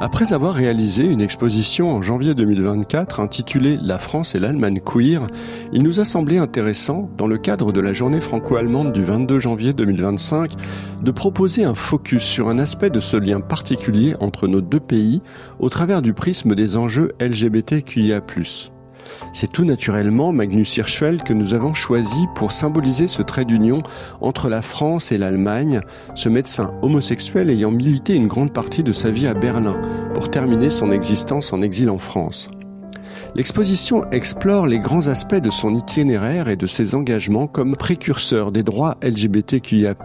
Après avoir réalisé une exposition en janvier 2024 intitulée « La France et l'Allemagne queer », il nous a semblé intéressant, dans le cadre de la journée franco-allemande du 22 janvier 2025, de proposer un focus sur un aspect de ce lien particulier entre nos deux pays au travers du prisme des enjeux LGBTQIA+. C'est tout naturellement Magnus Hirschfeld que nous avons choisi pour symboliser ce trait d'union entre la France et l'Allemagne, ce médecin homosexuel ayant milité une grande partie de sa vie à Berlin pour terminer son existence en exil en France. L'exposition explore les grands aspects de son itinéraire et de ses engagements comme précurseur des droits LGBTQIA+.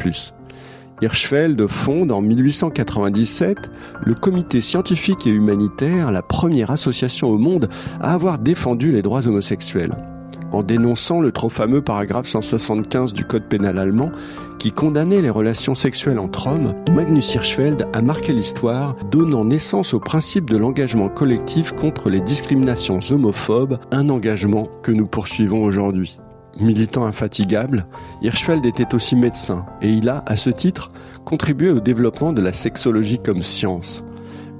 Hirschfeld fonde en 1897 le Comité scientifique et humanitaire, la première association au monde à avoir défendu les droits homosexuels. En dénonçant le trop fameux paragraphe 175 du Code pénal allemand qui condamnait les relations sexuelles entre hommes, Magnus Hirschfeld a marqué l'histoire, donnant naissance au principe de l'engagement collectif contre les discriminations homophobes, un engagement que nous poursuivons aujourd'hui. Militant infatigable, Hirschfeld était aussi médecin et il a, à ce titre, contribué au développement de la sexologie comme science.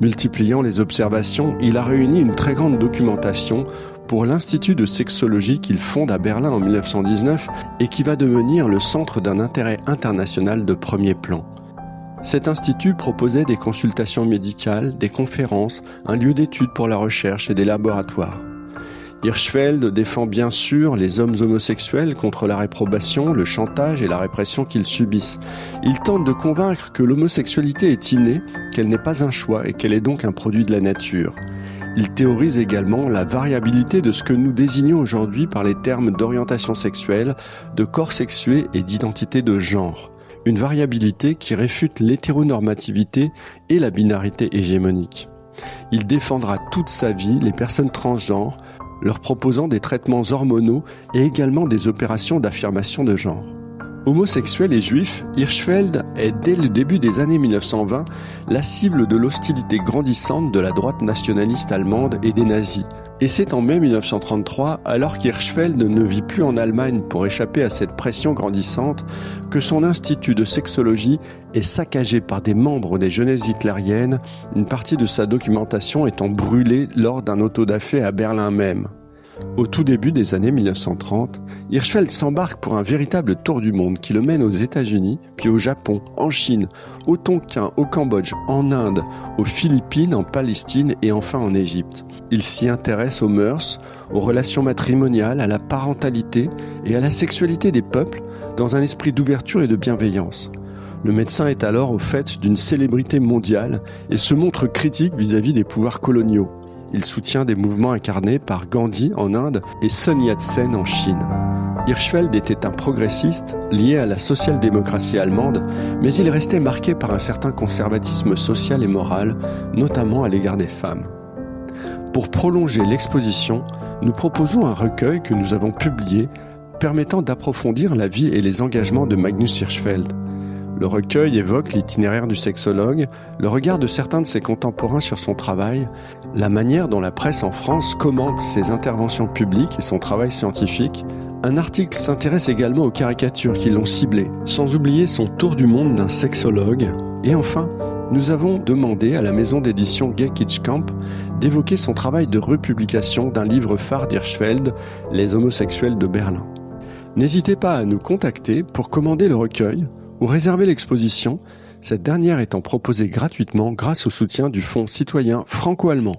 Multipliant les observations, il a réuni une très grande documentation pour l'Institut de sexologie qu'il fonde à Berlin en 1919 et qui va devenir le centre d'un intérêt international de premier plan. Cet institut proposait des consultations médicales, des conférences, un lieu d'étude pour la recherche et des laboratoires. Hirschfeld défend bien sûr les hommes homosexuels contre la réprobation, le chantage et la répression qu'ils subissent. Il tente de convaincre que l'homosexualité est innée, qu'elle n'est pas un choix et qu'elle est donc un produit de la nature. Il théorise également la variabilité de ce que nous désignons aujourd'hui par les termes d'orientation sexuelle, de corps sexué et d'identité de genre. Une variabilité qui réfute l'hétéronormativité et la binarité hégémonique. Il défendra toute sa vie les personnes transgenres, leur proposant des traitements hormonaux et également des opérations d'affirmation de genre. Homosexuel et juif, Hirschfeld est dès le début des années 1920 la cible de l'hostilité grandissante de la droite nationaliste allemande et des nazis. Et c'est en mai 1933, alors qu'Hirschfeld ne vit plus en Allemagne pour échapper à cette pression grandissante, que son institut de sexologie est saccagé par des membres des jeunesses hitlériennes, une partie de sa documentation étant brûlée lors d'un auto-da-fé à Berlin même. Au tout début des années 1930, Hirschfeld s'embarque pour un véritable tour du monde qui le mène aux États-Unis, puis au Japon, en Chine, au Tonkin, au Cambodge, en Inde, aux Philippines, en Palestine et enfin en Égypte. Il s'y intéresse aux mœurs, aux relations matrimoniales, à la parentalité et à la sexualité des peuples dans un esprit d'ouverture et de bienveillance. Le médecin est alors au fait d'une célébrité mondiale et se montre critique vis-à-vis des pouvoirs coloniaux. Il soutient des mouvements incarnés par Gandhi en Inde et Sun Yat-sen en Chine. Hirschfeld était un progressiste lié à la social-démocratie allemande, mais il restait marqué par un certain conservatisme social et moral, notamment à l'égard des femmes. Pour prolonger l'exposition, nous proposons un recueil que nous avons publié permettant d'approfondir la vie et les engagements de Magnus Hirschfeld. Le recueil évoque l'itinéraire du sexologue, le regard de certains de ses contemporains sur son travail, la manière dont la presse en France commente ses interventions publiques et son travail scientifique. Un article s'intéresse également aux caricatures qui l'ont ciblé, sans oublier son tour du monde d'un sexologue. Et enfin, nous avons demandé à la maison d'édition Gekitzkamp d'évoquer son travail de republication d'un livre phare d'Hirschfeld, Les homosexuels de Berlin. N'hésitez pas à nous contacter pour commander le recueil ou réserver l'exposition, cette dernière étant proposée gratuitement grâce au soutien du Fonds citoyen franco-allemand.